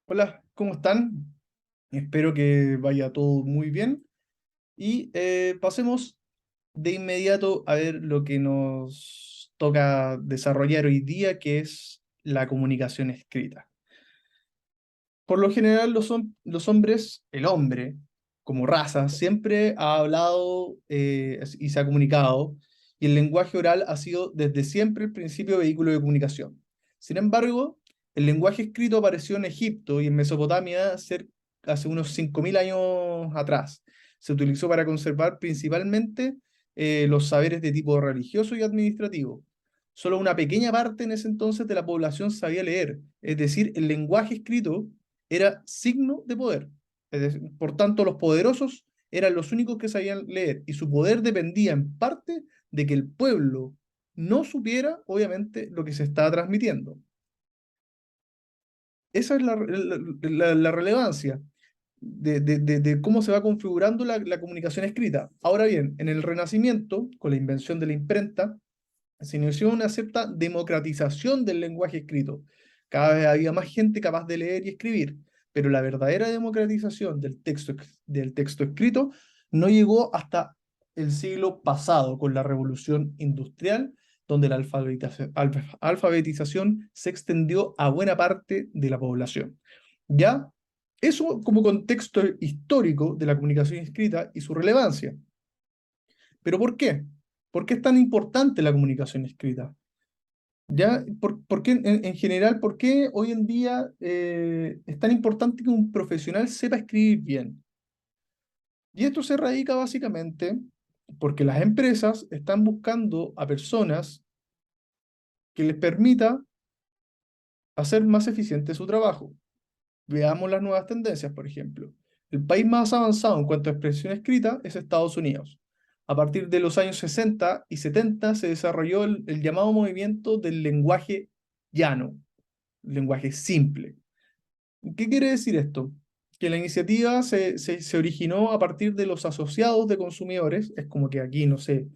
Hola, ¿cómo están? Espero que vaya todo muy bien y pasemos de inmediato a ver lo que nos toca desarrollar hoy día, que es la comunicación escrita. Por lo general, los hombres, el hombre, como raza, siempre ha hablado y se ha comunicado, y el lenguaje oral ha sido desde siempre el principio vehículo de comunicación. Sin embargo, el lenguaje escrito apareció en Egipto y en Mesopotamia hace unos 5.000 años atrás. Se utilizó para conservar principalmente los saberes de tipo religioso y administrativo. Solo una pequeña parte en ese entonces de la población sabía leer, es decir, el lenguaje escrito era signo de poder. Es decir, por tanto, los poderosos eran los únicos que sabían leer y su poder dependía en parte de que el pueblo no supiera, obviamente, lo que se estaba transmitiendo. Esa es la relevancia de cómo se va configurando la comunicación escrita. Ahora bien, en el Renacimiento, con la invención de la imprenta, se inició una cierta democratización del lenguaje escrito. Cada vez había más gente capaz de leer y escribir, pero la verdadera democratización del texto escrito no llegó hasta el siglo pasado, con la revolución industrial, donde la alfabetización se extendió a buena parte de la población. ¿Ya? Eso como contexto histórico de la comunicación escrita y su relevancia. ¿Pero por qué? ¿Por qué es tan importante la comunicación escrita? ¿Ya? ¿Por qué, en general, por qué hoy en día es tan importante que un profesional sepa escribir bien? Y esto se radica básicamente porque las empresas están buscando a personas que les permita hacer más eficiente su trabajo. Veamos las nuevas tendencias, por ejemplo. El país más avanzado en cuanto a expresión escrita es Estados Unidos. A partir de los años 60 y 70 se desarrolló el llamado movimiento del lenguaje llano, lenguaje simple. ¿Qué quiere decir esto? Que la iniciativa se originó a partir de los asociados de consumidores, es como que aquí, no sé,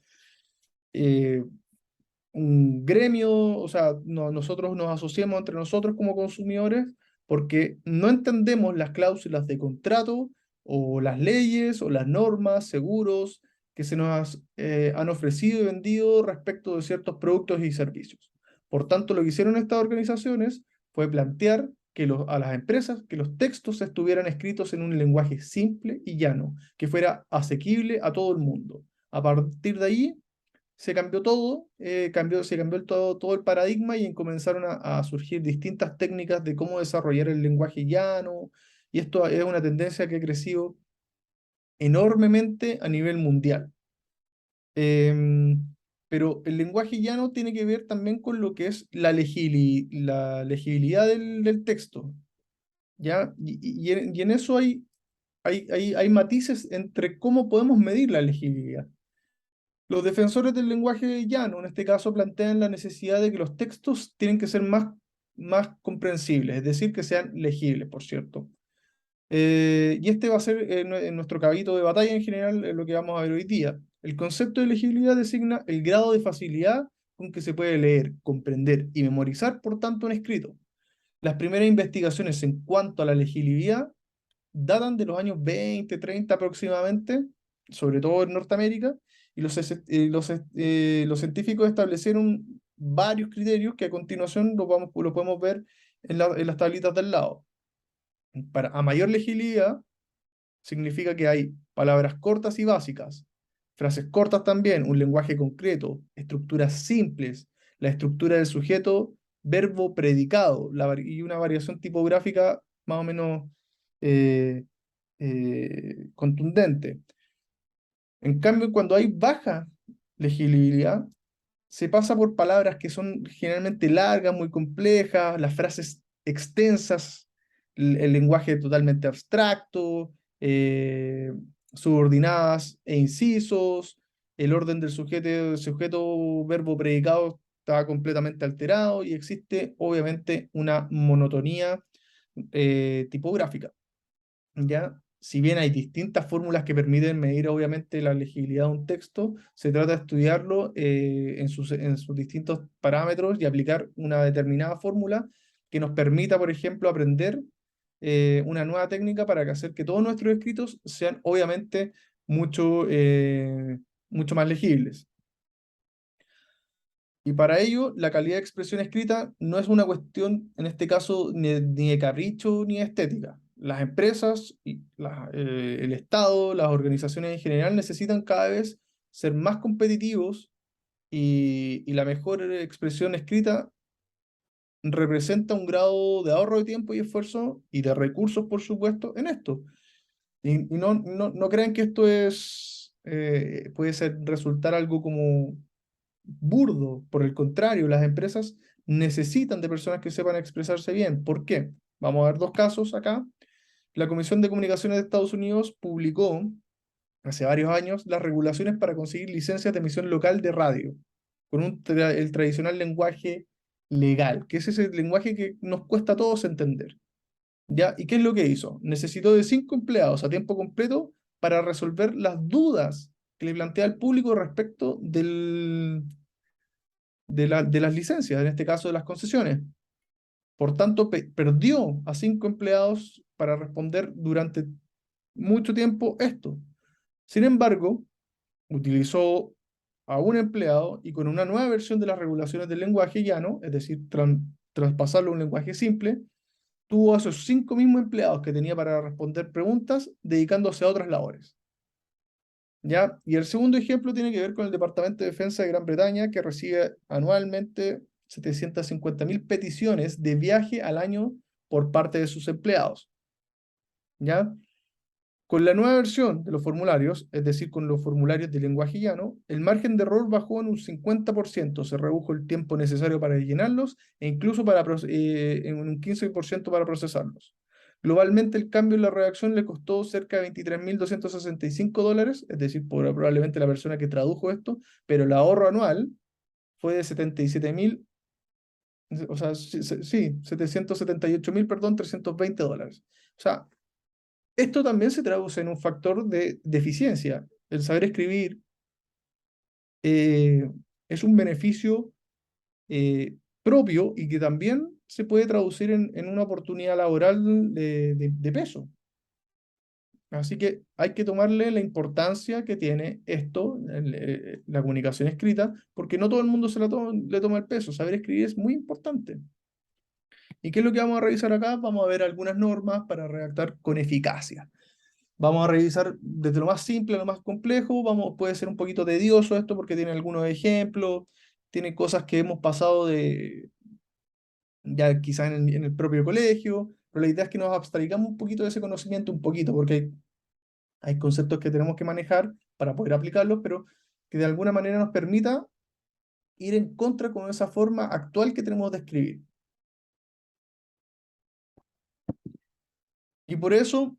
eh, un gremio, o sea, nosotros nos asociamos entre nosotros como consumidores porque no entendemos las cláusulas de contrato o las leyes o las normas, seguros que se nos han ofrecido y vendido respecto de ciertos productos y servicios. Por tanto, lo que hicieron estas organizaciones fue plantear a las empresas que los textos estuvieran escritos en un lenguaje simple y llano, que fuera asequible a todo el mundo. A partir de ahí se cambió todo, se cambió todo el paradigma y comenzaron a surgir distintas técnicas de cómo desarrollar el lenguaje llano, y esto es una tendencia que ha crecido enormemente a nivel mundial. Em, pero el lenguaje llano tiene que ver también con lo que es la legibilidad del texto, ¿ya? Y en eso hay matices entre cómo podemos medir la legibilidad. Los defensores del lenguaje llano, en este caso, plantean la necesidad de que los textos tienen que ser más comprensibles, es decir, que sean legibles, por cierto. Y este va a ser en nuestro caballito de batalla en general, lo que vamos a ver hoy día. El concepto de legibilidad designa el grado de facilidad con que se puede leer, comprender y memorizar, por tanto, un escrito. Las primeras investigaciones en cuanto a la legibilidad datan de los años 20, 30 aproximadamente, sobre todo en Norteamérica, y los científicos establecieron varios criterios que a continuación lo podemos ver en las tablitas del lado. A mayor legibilidad significa que hay palabras cortas y básicas, frases cortas también, un lenguaje concreto, estructuras simples, la estructura del sujeto, verbo, predicado, y una variación tipográfica más o menos eh, contundente. En cambio, cuando hay baja legibilidad, se pasa por palabras que son generalmente largas, muy complejas, las frases extensas, el lenguaje totalmente abstracto, subordinadas e incisos, el orden del sujeto, verbo, predicado está completamente alterado y existe obviamente una monotonía tipográfica. ¿Ya? Si bien hay distintas fórmulas que permiten medir obviamente la legibilidad de un texto, se trata de estudiarlo en sus distintos parámetros y aplicar una determinada fórmula que nos permita, por ejemplo, aprender una nueva técnica para hacer que todos nuestros escritos sean obviamente mucho más legibles. Y para ello, la calidad de expresión escrita no es una cuestión, en este caso, ni de capricho ni de estética. Las empresas, el Estado, las organizaciones en general necesitan cada vez ser más competitivos y la mejor expresión escrita representa un grado de ahorro de tiempo y esfuerzo y de recursos, por supuesto, en esto. Y no crean que esto puede resultar algo como burdo. Por el contrario, las empresas necesitan de personas que sepan expresarse bien. ¿Por qué? Vamos a ver dos casos acá. La Comisión de Comunicaciones de Estados Unidos publicó hace varios años las regulaciones para conseguir licencias de emisión local de radio, con el tradicional lenguaje legal, que es ese lenguaje que nos cuesta a todos entender. ¿Ya? ¿Y qué es lo que hizo? Necesitó de 5 empleados a tiempo completo para resolver las dudas que le plantea al público respecto de las licencias, en este caso de las concesiones. Por tanto, perdió a 5 empleados para responder durante mucho tiempo esto. Sin embargo, utilizó a un empleado y con una nueva versión de las regulaciones del lenguaje llano, es decir, traspasarlo a un lenguaje simple, tuvo a esos 5 mismos empleados que tenía para responder preguntas dedicándose a otras labores. ¿Ya? Y el segundo ejemplo tiene que ver con el Departamento de Defensa de Gran Bretaña, que recibe anualmente 750.000 peticiones de viaje al año por parte de sus empleados. ¿Ya? Con la nueva versión de los formularios, es decir, con los formularios de lenguaje llano, el margen de error bajó en un 50%, se redujo el tiempo necesario para llenarlos e incluso en un 15% para procesarlos. Globalmente, el cambio en la redacción le costó cerca de $23.265, es decir, probablemente la persona que tradujo esto, pero el ahorro anual fue de 77.000, o sea, sí, 778.000, perdón, $320. O sea, esto también se traduce en un factor de eficiencia. El saber escribir eh, es un beneficio propio y que también se puede traducir en una oportunidad laboral de peso. Así que hay que tomarle la importancia que tiene esto, la comunicación escrita, porque no todo el mundo le toma el peso. Saber escribir es muy importante. ¿Y qué es lo que vamos a revisar acá? Vamos a ver algunas normas para redactar con eficacia. Vamos a revisar desde lo más simple a lo más complejo. Puede ser un poquito tedioso esto porque tiene algunos ejemplos, tiene cosas que hemos pasado ya quizás en el propio colegio, pero la idea es que nos abstraigamos un poquito de ese conocimiento, un poquito, porque hay conceptos que tenemos que manejar para poder aplicarlos, pero que de alguna manera nos permita ir en contra con esa forma actual que tenemos de escribir. Y por eso,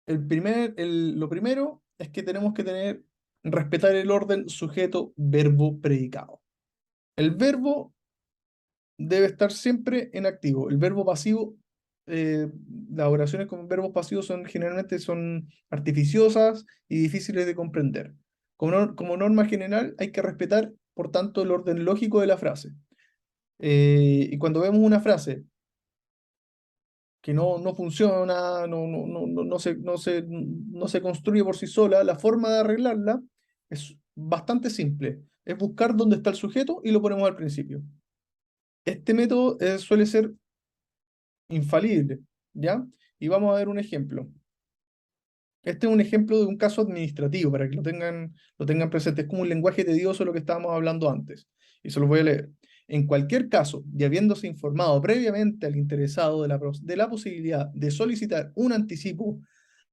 lo primero es que tenemos que respetar el orden sujeto, verbo, predicado. El verbo debe estar siempre en activo. El verbo pasivo, eh, las oraciones con verbos pasivos generalmente son artificiosas y difíciles de comprender. Como norma general, hay que respetar, por tanto, el orden lógico de la frase. Y cuando vemos una frase que no funciona, no se construye por sí sola, la forma de arreglarla es bastante simple. Es buscar dónde está el sujeto y lo ponemos al principio. Este método suele ser infalible, ¿ya? Y vamos a ver un ejemplo. Este es un ejemplo de un caso administrativo para que lo tengan presente. Es como un lenguaje tedioso lo que estábamos hablando antes. Y se los voy a leer. En cualquier caso, y habiéndose informado previamente al interesado de la posibilidad de solicitar un anticipo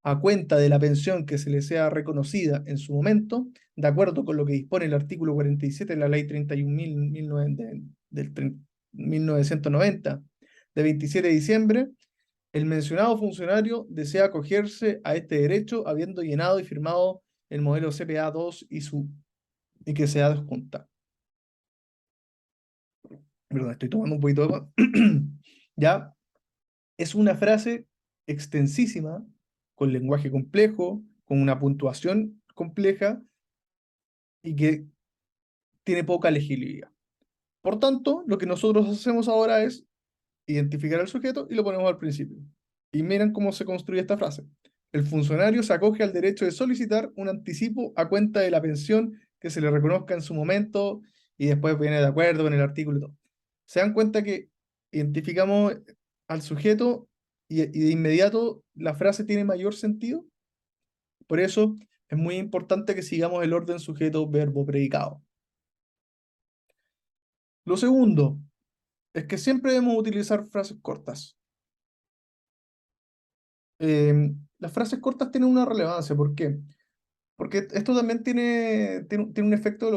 a cuenta de la pensión que se le sea reconocida en su momento, de acuerdo con lo que dispone el artículo 47 de la Ley 1990, de 27 de diciembre, el mencionado funcionario desea acogerse a este derecho habiendo llenado y firmado el modelo CPA 2 y que sea adjunta. Perdón, estoy tomando un poquito de agua. Ya, es una frase extensísima, con lenguaje complejo, con una puntuación compleja y que tiene poca legibilidad. Por tanto, lo que nosotros hacemos ahora es identificar al sujeto y lo ponemos al principio. Y miren cómo se construye esta frase. El funcionario se acoge al derecho de solicitar un anticipo a cuenta de la pensión que se le reconozca en su momento y después viene de acuerdo con el artículo y todo. Se dan cuenta que identificamos al sujeto y de inmediato la frase tiene mayor sentido. Por eso es muy importante que sigamos el orden sujeto, verbo, predicado. Lo segundo es que siempre debemos utilizar frases cortas. Las frases cortas tienen una relevancia. ¿Por qué? Porque esto también tiene un efecto de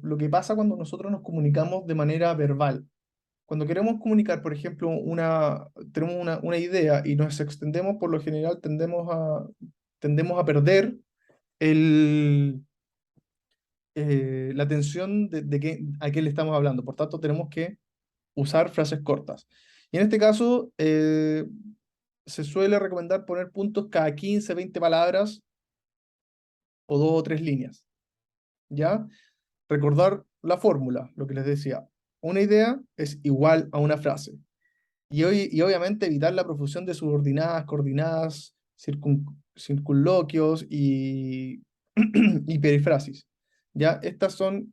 lo que pasa cuando nosotros nos comunicamos de manera verbal. Cuando queremos comunicar, por ejemplo, tenemos una idea y nos extendemos, por lo general tendemos a perder el, la atención a qué le estamos hablando. Por tanto, tenemos que usar frases cortas. Y en este caso, se suele recomendar poner puntos cada 15, 20 palabras o 2 o 3 líneas. ¿Ya? Recordar la fórmula, lo que les decía. Una idea es igual a una frase. Y obviamente evitar la profusión de subordinadas, coordinadas, circunloquios y perifrasis. ¿Ya? Estas son,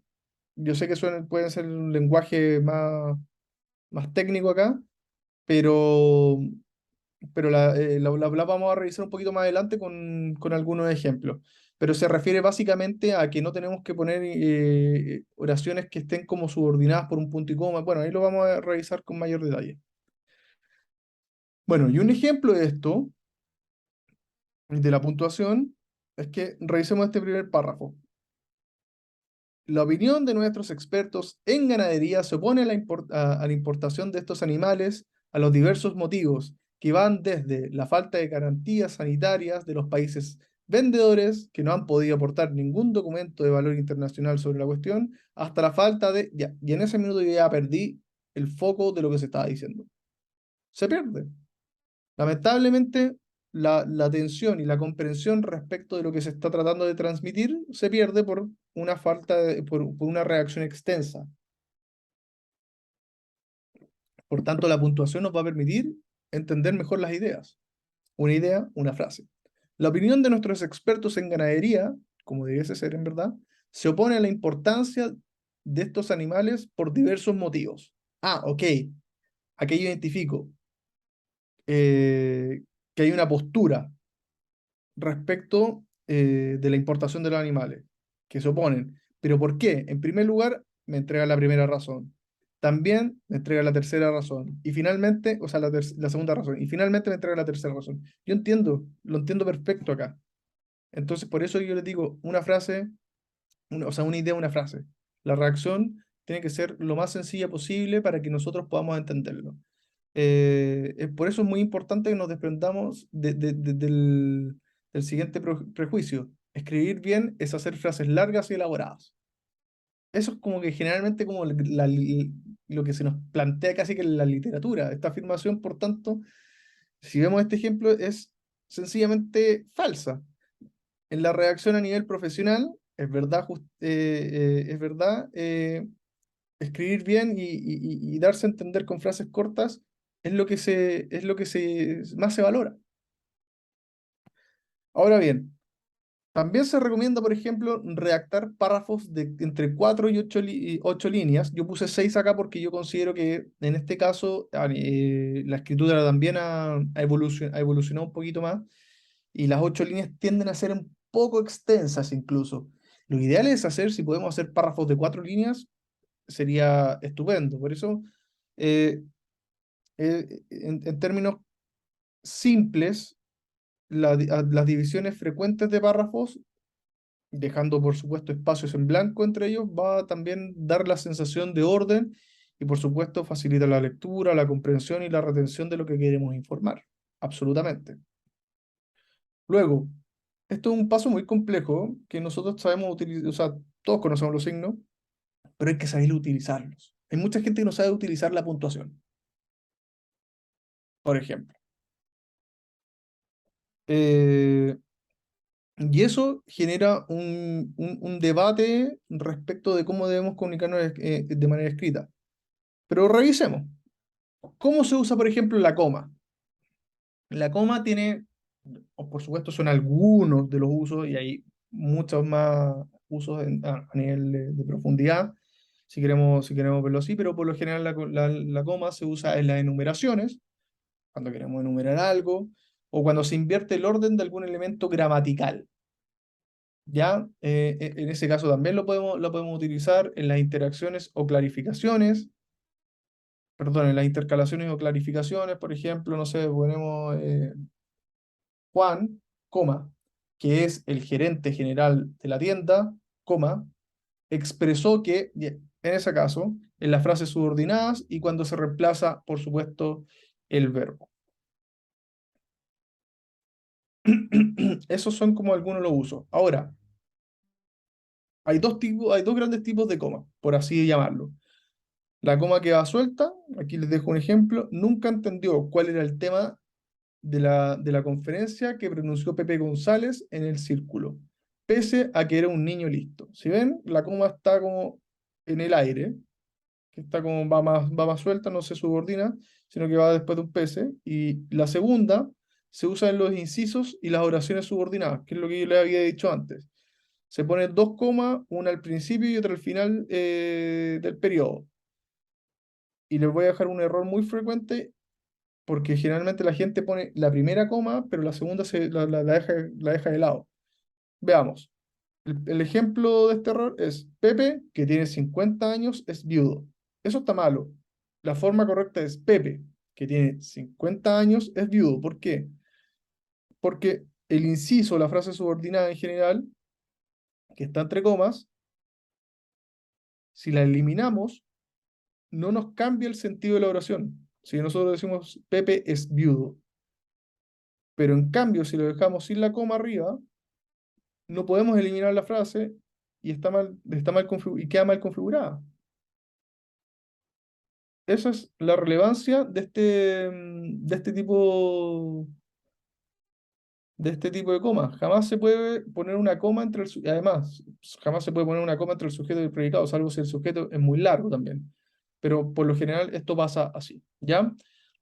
yo sé que pueden ser un lenguaje más técnico acá, pero, pero la vamos a revisar un poquito más adelante con algunos ejemplos. Pero se refiere básicamente a que no tenemos que poner oraciones que estén como subordinadas por un punto y coma. Bueno, ahí lo vamos a revisar con mayor detalle. Bueno, y un ejemplo de esto, de la puntuación, es que revisemos este primer párrafo. La opinión de nuestros expertos en ganadería se opone a la importación de estos animales a los diversos motivos que van desde la falta de garantías sanitarias de los países vendedores, que no han podido aportar ningún documento de valor internacional sobre la cuestión, hasta la falta de... Ya, y en ese minuto yo ya perdí el foco de lo que se estaba diciendo. Se pierde. Lamentablemente, la atención y la comprensión respecto de lo que se está tratando de transmitir se pierde por una por una reacción extensa. Por tanto, la puntuación nos va a permitir entender mejor las ideas. Una idea, una frase. La opinión de nuestros expertos en ganadería, como debiese ser en verdad, se opone a la importancia de estos animales por diversos motivos. Ah, ok. Aquí identifico que hay una postura respecto de la importación de los animales, que se oponen. ¿Pero por qué? En primer lugar, me entrega la primera razón. También me entrega la tercera razón. Y finalmente, o sea, la segunda razón. Y finalmente me entrega la tercera razón. Yo entiendo, lo entiendo perfecto acá. Entonces, por eso yo les digo, una frase, o sea, una idea, una frase. La reacción tiene que ser lo más sencilla posible para que nosotros podamos entenderlo. Por eso es muy importante que nos desprendamos del siguiente prejuicio. Escribir bien es hacer frases largas y elaboradas. Eso es como que generalmente como lo que se nos plantea casi que en la literatura. Esta afirmación, por tanto, si vemos este ejemplo, es sencillamente falsa. En la redacción a nivel profesional, es verdad, escribir bien y darse a entender con frases cortas es lo que más se valora. Ahora bien, también se recomienda, por ejemplo, redactar párrafos de entre 4 y 8 líneas. Yo puse 6 acá porque yo considero que en este caso la escritura también ha evolucionado un poquito más y las 8 líneas tienden a ser un poco extensas incluso. Lo ideal es hacer, si podemos hacer párrafos de 4 líneas, sería estupendo. Por eso, eh, en términos simples, las divisiones frecuentes de párrafos, dejando por supuesto espacios en blanco entre ellos, va a también dar la sensación de orden y por supuesto facilita la lectura, la comprensión y la retención de lo que queremos informar. Absolutamente. Luego, esto es un paso muy complejo que nosotros sabemos utilizar, o sea, todos conocemos los signos, pero hay que saber utilizarlos. Hay mucha gente que no sabe utilizar la puntuación, por ejemplo. Eh, y eso genera un debate respecto de cómo debemos comunicarnos de manera escrita. Pero revisemos. ¿Cómo se usa, por ejemplo, la coma? La coma tiene, o por supuesto, son algunos de los usos y hay muchos más usos a nivel de profundidad, si queremos verlo así, pero por lo general la coma se usa en las enumeraciones, cuando queremos enumerar algo, o cuando se invierte el orden de algún elemento gramatical. ¿Ya? En ese caso también lo podemos utilizar en las interacciones o clarificaciones, perdón, en las intercalaciones o clarificaciones, por ejemplo, no sé, ponemos Juan, coma, que es el gerente general de la tienda, coma, expresó que, en ese caso, en las frases subordinadas y cuando se reemplaza, por supuesto, el verbo. Esos son como algunos los usos. Ahora, hay dos grandes tipos de coma, por así llamarlo. La coma que va suelta, aquí les dejo un ejemplo, nunca entendió cuál era el tema de la conferencia que pronunció Pepe González en el círculo, pese a que era un niño listo. Si ven, la coma está como en el aire, que está como va más suelta, no se subordina, sino que va después de un pese. Y la segunda se usa en los incisos y las oraciones subordinadas, que es lo que yo les había dicho antes. Se pone dos comas, una al principio y otra al final del periodo. Y les voy a dejar un error muy frecuente porque generalmente la gente pone la primera coma, pero la segunda la deja de lado. Veamos. El ejemplo de este error es Pepe, que tiene 50 años, es viudo. Eso está malo. La forma correcta es Pepe, que tiene 50 años, es viudo. ¿Por qué? Porque el inciso, la frase subordinada en general, que está entre comas, si la eliminamos, no nos cambia el sentido de la oración. Si nosotros decimos Pepe es viudo, pero en cambio, si lo dejamos sin la coma arriba, no podemos eliminar la frase y y queda mal configurada. Esa es la relevancia de este tipo de coma. Jamás se puede poner una coma además, jamás se puede poner una coma entre el sujeto y el predicado, salvo si el sujeto es muy largo también. Pero por lo general esto pasa así, ¿ya?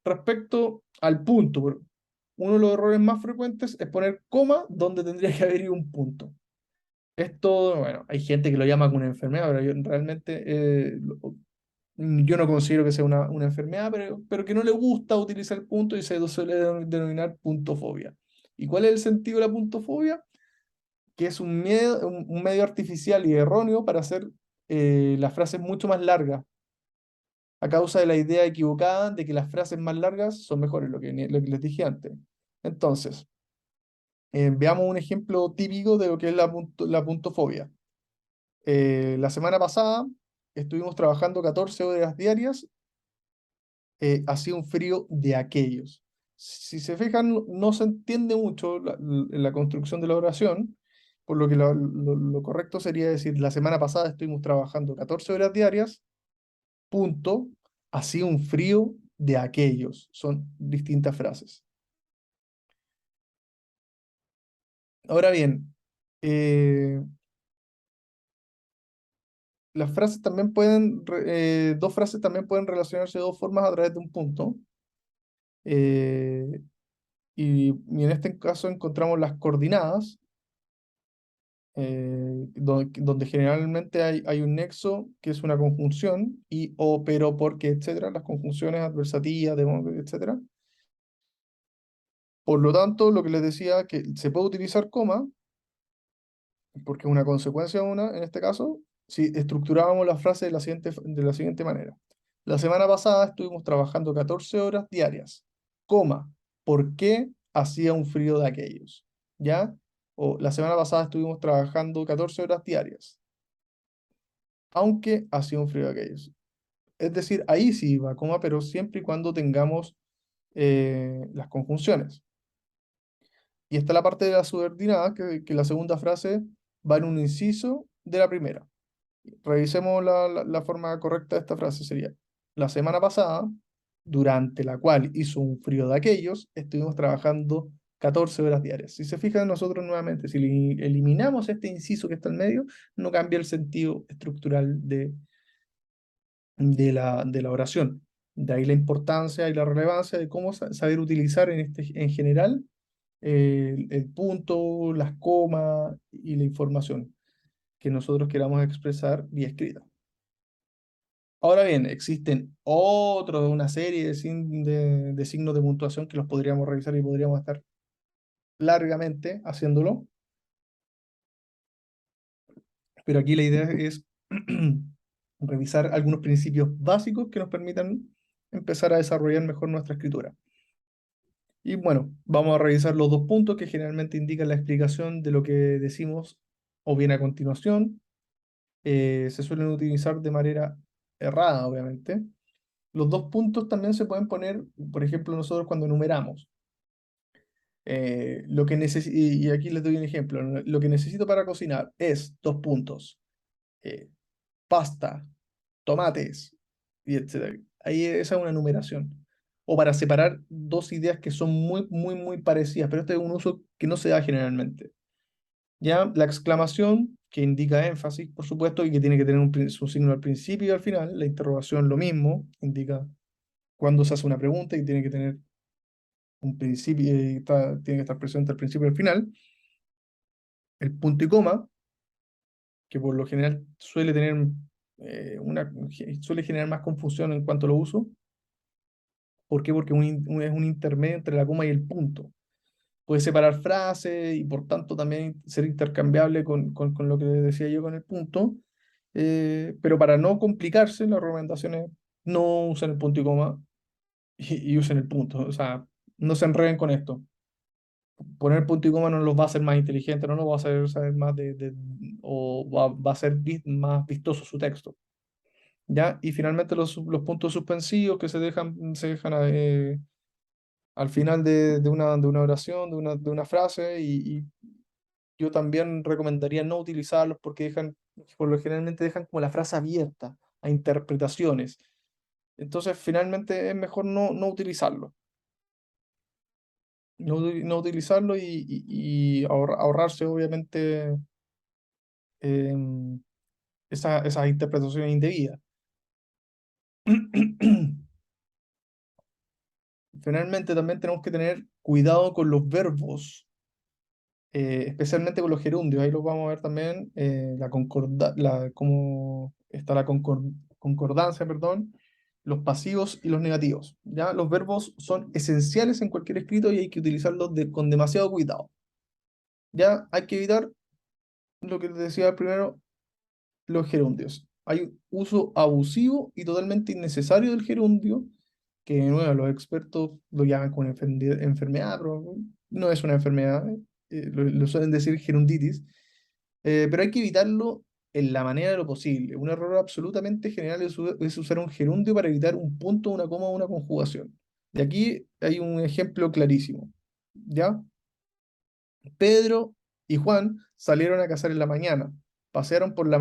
Respecto al punto, uno de los errores más frecuentes es poner coma donde tendría que haber ido un punto. Esto, bueno, hay gente que lo llama como una enfermedad, pero yo realmente yo no considero que sea una enfermedad, pero que no le gusta utilizar el punto y se suele denominar puntofobia. ¿Y cuál es el sentido de la puntofobia? Que es un miedo, un medio artificial y erróneo para hacer las frases mucho más largas, a causa de la idea equivocada de que las frases más largas son mejores, lo que les dije antes. Entonces, veamos un ejemplo típico de lo que es la puntofobia. La semana pasada estuvimos trabajando 14 horas diarias, hacía un frío de aquellos. Si se fijan, no se entiende mucho la construcción de la oración, por lo que lo correcto sería decir, la semana pasada estuvimos trabajando 14 horas diarias, punto, hacía un frío de aquellos. Son distintas frases. Ahora bien, eh, las frases también dos frases también pueden relacionarse de dos formas a través de un punto. Eh, y en este caso encontramos las coordinadas, donde generalmente hay un nexo que es una conjunción, y o, pero, porque, etcétera, las conjunciones adversativas, de modo, etcétera. Por lo tanto, lo que les decía, que se puede utilizar coma, porque es una consecuencia de una, en este caso, si estructurábamos la frase de la siguiente manera. La semana pasada estuvimos trabajando 14 horas diarias, coma, ¿por qué hacía un frío de aquellos? ¿Ya? O la semana pasada estuvimos trabajando 14 horas diarias, aunque hacía un frío de aquellos. Es decir, ahí sí va coma, pero siempre y cuando tengamos las conjunciones. Y está la parte de la subordinada, que la segunda frase va en un inciso de la primera. Revisemos la forma correcta de esta frase. Sería, la semana pasada, durante la cual hizo un frío de aquellos, estuvimos trabajando 14 horas diarias. Si se fijan nosotros nuevamente, si eliminamos este inciso que está en medio, no cambia el sentido estructural de la oración. De ahí la importancia y la relevancia de cómo saber utilizar en general el punto, las comas y la información que nosotros queramos expresar vía escrita. Ahora bien, existen una serie de signos de puntuación que los podríamos revisar y podríamos estar largamente haciéndolo, pero aquí la idea es revisar algunos principios básicos que nos permitan empezar a desarrollar mejor nuestra escritura. Y bueno, vamos a revisar los dos puntos que generalmente indican la explicación de lo que decimos o bien a continuación. Se suelen utilizar de manera errada, obviamente. Los dos puntos también se pueden poner, por ejemplo, nosotros cuando enumeramos. Y aquí les doy un ejemplo. Lo que necesito para cocinar es dos puntos. eh, Pasta, tomates, y etcétera. Ahí esa es una numeración. O para separar dos ideas que son muy, muy, muy parecidas, pero este es un uso que no se da generalmente. Ya la exclamación, que indica énfasis, por supuesto, y que tiene que tener su signo al principio y al final. La interrogación, lo mismo, indica cuando se hace una pregunta y tiene que tener un principio, tiene que estar presente al principio y al final. El punto y coma, que por lo general suele generar más confusión en cuanto a lo uso. ¿Por qué? Porque es un intermedio entre la coma y el punto. Puede separar frases y por tanto también ser intercambiable con lo que decía yo con el punto. Pero para no complicarse, la recomendación es no usen el punto y coma y usen el punto. O sea, no se enreden con esto. Poner punto y coma no los va a hacer más inteligentes, no los va a hacer saber más o va a ser más vistoso su texto. ¿Ya? Y finalmente los puntos suspensivos que se dejan al final de una oración, de una frase, y yo también recomendaría no utilizarlos porque por lo generalmente dejan como la frase abierta a interpretaciones. Entonces, finalmente es mejor no utilizarlo. No utilizarlo y ahorrarse, obviamente, em, esas interpretaciones indebidas. Finalmente, también tenemos que tener cuidado con los verbos, especialmente con los gerundios. Ahí los vamos a ver también, cómo está la concordancia, perdón, los pasivos y los negativos. ¿Ya? Los verbos son esenciales en cualquier escrito y hay que utilizarlos con demasiado cuidado. Ya hay que evitar lo que les decía primero, los gerundios. Hay un uso abusivo y totalmente innecesario del gerundio, que de nuevo los expertos lo llaman como una enfermedad, pero no es una enfermedad, lo suelen decir gerunditis, pero hay que evitarlo en la manera de lo posible. Un error absolutamente general es usar un gerundio para evitar un punto, una coma o una conjugación. De aquí hay un ejemplo clarísimo. ¿Ya? Pedro y Juan salieron a cazar en la mañana, pasearon por la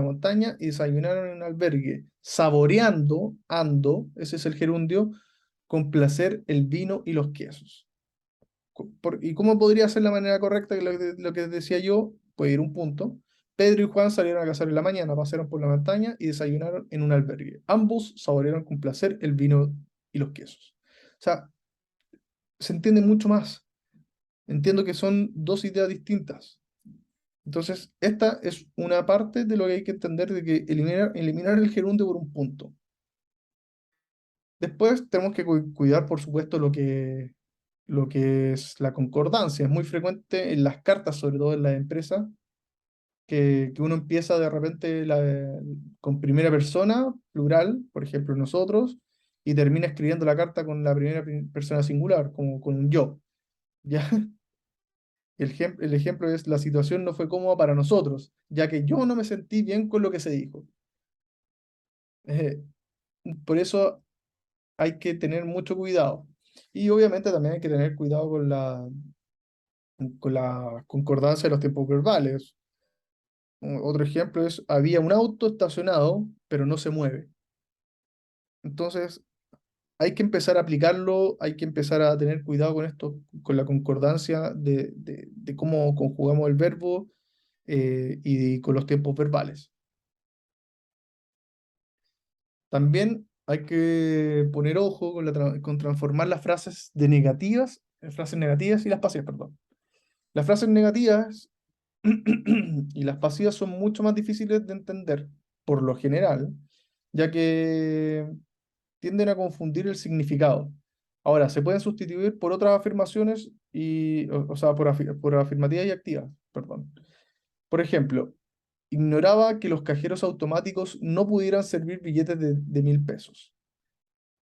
montaña y desayunaron en un albergue, saboreando, ese es el gerundio, con placer el vino y los quesos. ¿Y cómo podría ser la manera correcta que lo que decía yo? Puede ir un punto. Pedro y Juan salieron a cazar en la mañana, pasearon por la montaña y desayunaron en un albergue. Ambos saborearon con placer el vino y los quesos. O sea, se entiende mucho más. Entiendo que son dos ideas distintas. Entonces, esta es una parte de lo que hay que entender de que eliminar el gerundio por un punto. Después tenemos que cuidar, por supuesto, lo que es la concordancia. Es muy frecuente en las cartas, sobre todo en las empresas, que uno empieza de repente con primera persona, plural, por ejemplo, nosotros, y termina escribiendo la carta con la primera persona singular, como con un yo. ¿Ya? El ejemplo es: la situación no fue cómoda para nosotros, ya que yo no me sentí bien con lo que se dijo. Eh, por eso hay que tener mucho cuidado. Y obviamente también hay que tener cuidado con la concordancia de los tiempos verbales. Otro ejemplo es: había un auto estacionado, pero no se mueve. Entonces, hay que empezar a aplicarlo, hay que empezar a tener cuidado con esto, con la concordancia de cómo conjugamos el verbo, y con los tiempos verbales. También hay que poner ojo con transformar las frases de negativas en frases negativas y las pasivas, perdón. Las frases negativas y las pasivas son mucho más difíciles de entender, por lo general, ya que tienden a confundir el significado. Ahora, se pueden sustituir por otras afirmaciones o sea, por afirmativas y activas, perdón. Por ejemplo, ignoraba que los cajeros automáticos no pudieran servir billetes de 1.000 pesos.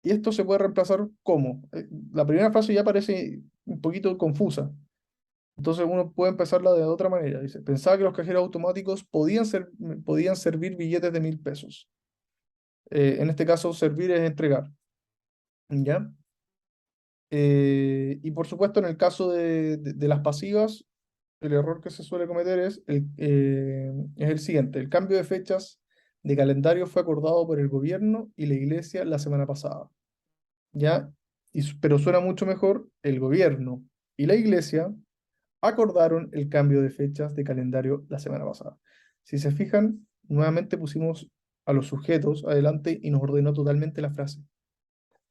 Y esto se puede reemplazar como. La primera frase ya parece un poquito confusa. Entonces uno puede empezarla de otra manera. Dice, pensaba que los cajeros automáticos podían servir billetes de 1.000 pesos. En este caso, servir es entregar. ¿Ya? Y por supuesto, en el caso de las pasivas, el error que se suele cometer es el siguiente. El cambio de fechas de calendario fue acordado por el gobierno y la iglesia la semana pasada. ¿Ya? Pero suena mucho mejor, el gobierno y la iglesia acordaron el cambio de fechas de calendario la semana pasada. Si se fijan, nuevamente pusimos a los sujetos adelante y nos ordenó totalmente la frase.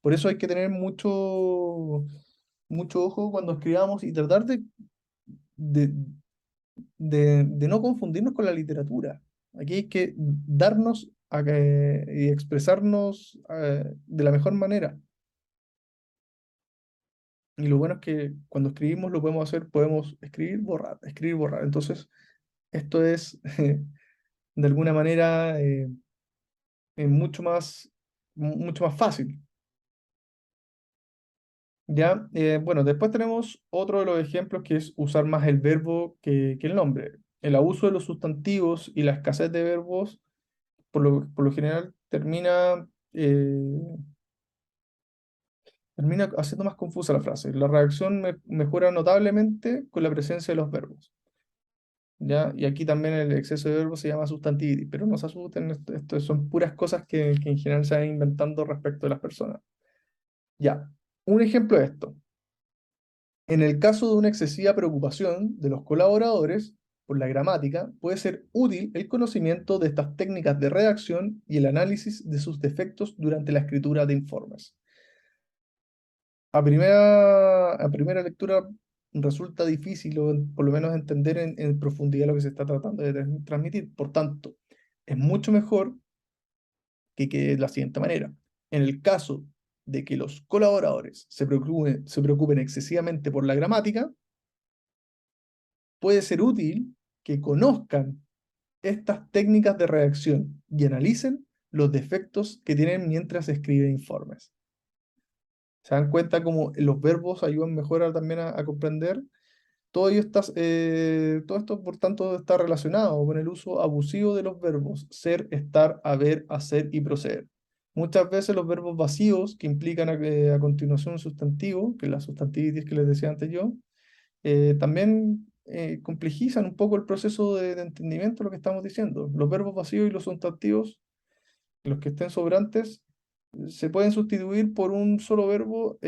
Por eso hay que tener mucho ojo cuando escribamos y tratar de, de no confundirnos con la literatura. Aquí hay que y expresarnos de la mejor manera. Y lo bueno es que cuando escribimos lo podemos escribir, borrar, escribir, borrar. Entonces, esto es de alguna manera mucho más fácil. ¿Ya? Bueno, después tenemos otro de los ejemplos que es usar más el verbo que el nombre. El abuso de los sustantivos y la escasez de verbos, por lo general, termina haciendo más confusa la frase. La redacción mejora notablemente con la presencia de los verbos. ¿Ya? Y aquí también el exceso de verbos se llama sustantivitis, pero no se asusten, esto son puras cosas que en general se van inventando respecto de las personas. Ya, un ejemplo de esto. En el caso de una excesiva preocupación de los colaboradores por la gramática, puede ser útil el conocimiento de estas técnicas de redacción y el análisis de sus defectos durante la escritura de informes. A primera lectura resulta difícil, o por lo menos entender en profundidad lo que se está tratando de transmitir. Por tanto, es mucho mejor que quede de la siguiente manera. En el caso de que los colaboradores se preocupen excesivamente por la gramática, puede ser útil que conozcan estas técnicas de redacción y analicen los defectos que tienen mientras escriben informes. ¿Se dan cuenta cómo los verbos ayudan mejor también a comprender? Todo esto, por tanto, está relacionado con el uso abusivo de los verbos ser, estar, haber, hacer y proceder. Muchas veces los verbos vacíos, que implican a continuación un sustantivo, que es la sustantivitis que les decía antes yo, también complejizan un poco el proceso de entendimiento de lo que estamos diciendo. Los verbos vacíos y los sustantivos, los que estén sobrantes, se pueden sustituir por un solo verbo,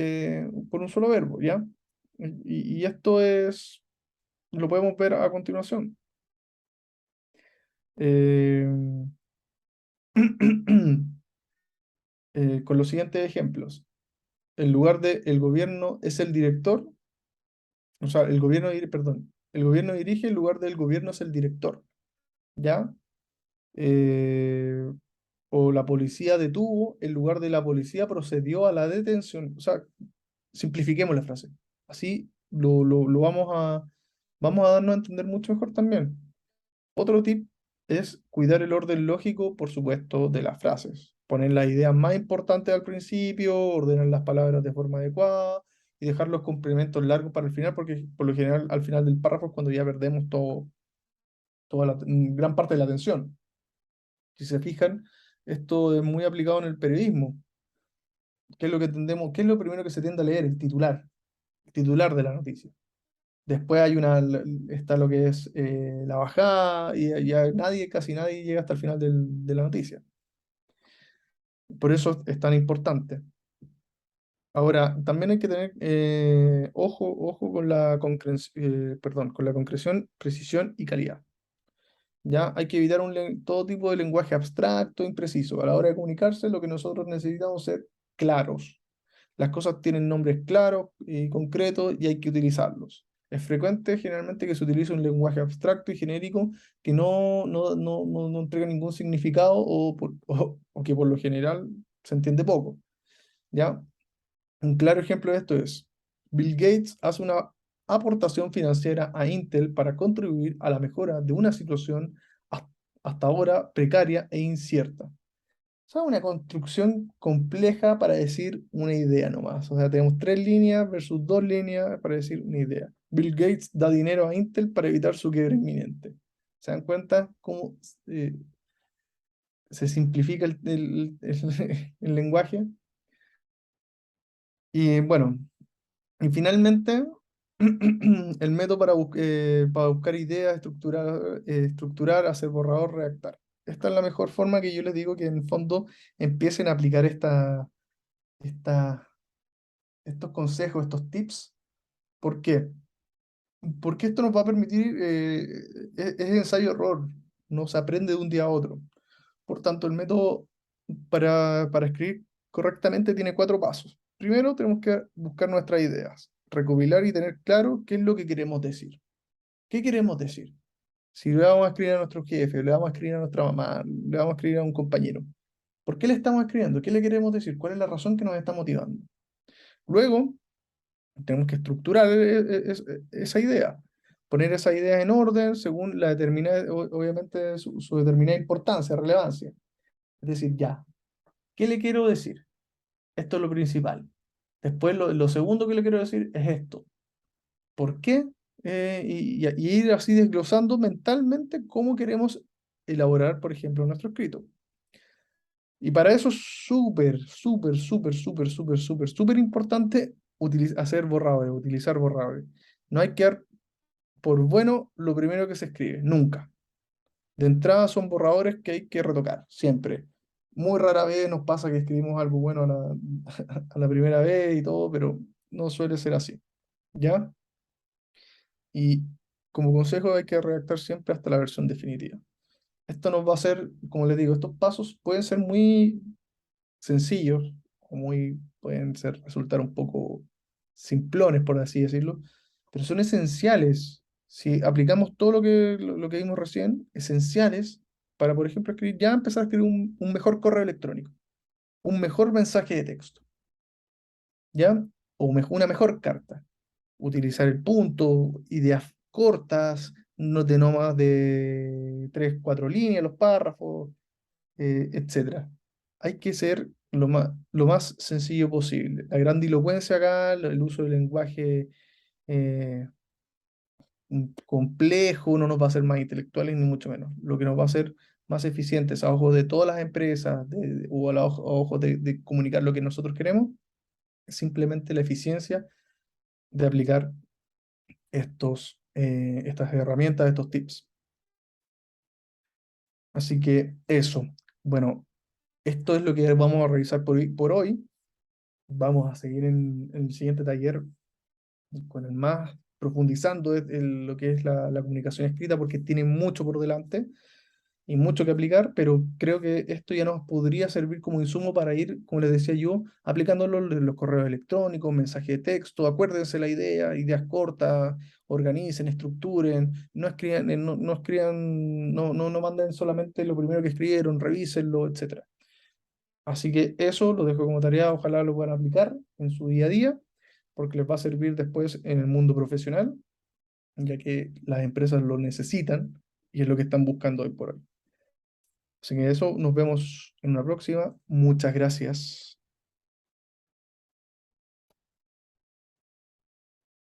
¿ya? Y esto lo podemos ver a continuación. Eh, con los siguientes ejemplos. En lugar de el gobierno es el director, o sea, perdón, el gobierno dirige en lugar del gobierno es el director, ¿ya? Eh, o la policía detuvo en lugar de la policía procedió a la detención. O sea, simplifiquemos la frase. Así lo vamos a darnos a entender mucho mejor también. Otro tip es cuidar el orden lógico, por supuesto, de las frases. Poner las ideas más importantes al principio, ordenar las palabras de forma adecuada y dejar los complementos largos para el final, porque por lo general al final del párrafo es cuando ya perdemos toda gran parte de la atención. Si se fijan, esto es muy aplicado en el periodismo. ¿Qué es lo que tendemos? ¿Qué es lo primero que se tiende a leer? El titular de la noticia. Después está lo que es la bajada y ya casi nadie llega hasta el final de la noticia. Por eso es tan importante. Ahora, también hay que tener ojo con la concreción, precisión y calidad. ¿ya? Hay que evitar todo tipo de lenguaje abstracto, impreciso. A la hora de comunicarse, lo que nosotros necesitamos es ser claros. Las cosas tienen nombres claros y concretos y hay que utilizarlos. Es frecuente generalmente que se utilice un lenguaje abstracto y genérico que no entrega ningún significado o que por lo general se entiende poco, ¿ya? Un claro ejemplo de esto es, Bill Gates hace una aportación financiera a Intel para contribuir a la mejora de una situación has- hasta ahora precaria e incierta. O sea, una construcción compleja para decir una idea nomás. O sea, tenemos 3 líneas versus 2 líneas para decir una idea. Bill Gates da dinero a Intel para evitar su quiebra inminente. ¿Se dan cuenta cómo se simplifica el lenguaje? Y bueno, y finalmente, el método para buscar ideas, estructurar, hacer borrador, redactar. Esta es la mejor forma que yo les digo que en el fondo empiecen a aplicar esta, estos consejos, estos tips. ¿Por qué? Porque esto nos va a permitir, es ensayo-error, no se aprende de un día a otro. Por tanto, el método para escribir correctamente tiene 4 pasos. Primero, tenemos que buscar nuestras ideas, recopilar y tener claro qué es lo que queremos decir. ¿Qué queremos decir? Si le vamos a escribir a nuestro jefe, le vamos a escribir a nuestra mamá, le vamos a escribir a un compañero, ¿por qué le estamos escribiendo? ¿Qué le queremos decir? ¿Cuál es la razón que nos está motivando? Luego, tenemos que estructurar esa idea, poner esa idea en orden según la determinada, obviamente su determinada importancia, relevancia. Es decir, ya, ¿qué le quiero decir? Esto es lo principal. Después, lo segundo que le quiero decir es esto. ¿Por qué? Y ir así desglosando mentalmente cómo queremos elaborar, por ejemplo, nuestro escrito. Y para eso es súper importante hacer borradores, utilizar borradores. No hay que dar por bueno lo primero que se escribe, nunca. De entrada son borradores que hay que retocar, siempre. Muy rara vez nos pasa que escribimos algo bueno a la primera vez y todo, pero no suele ser así, ¿ya? Y como consejo hay que redactar siempre hasta la versión definitiva. Esto nos va a hacer, como les digo, estos pasos pueden ser muy sencillos o pueden resultar un poco simplones, por así decirlo, pero son esenciales. Si aplicamos todo lo que vimos recién, esenciales para, por ejemplo, ya empezar a escribir un mejor correo electrónico, un mejor mensaje de texto, ¿ya? O una mejor carta. Utilizar el punto, ideas cortas, no más de 3, 4 líneas, los párrafos, etcétera. Hay que ser lo más sencillo posible. La grandilocuencia acá, el uso del lenguaje eh, complejo, no nos va a hacer más intelectuales ni mucho menos. Lo que nos va a hacer más eficientes a ojos de todas las empresas o a ojos de comunicar lo que nosotros queremos, es simplemente la eficiencia de aplicar estas herramientas, estos tips. Así que eso. Bueno, esto es lo que vamos a revisar por hoy. Vamos a seguir en el siguiente taller con el más profundizando lo que es la comunicación escrita porque tiene mucho por delante y mucho que aplicar, pero creo que esto ya nos podría servir como insumo para ir, como les decía yo, aplicándolo en los correos electrónicos, mensaje de texto. Acuérdense la idea, ideas cortas, organicen, estructuren, no manden solamente lo primero que escribieron, revísenlo, etcétera. Así que eso lo dejo como tarea, ojalá lo puedan aplicar en su día a día, porque les va a servir después en el mundo profesional, ya que las empresas lo necesitan y es lo que están buscando hoy por hoy. Así que eso, nos vemos en una próxima. Muchas gracias.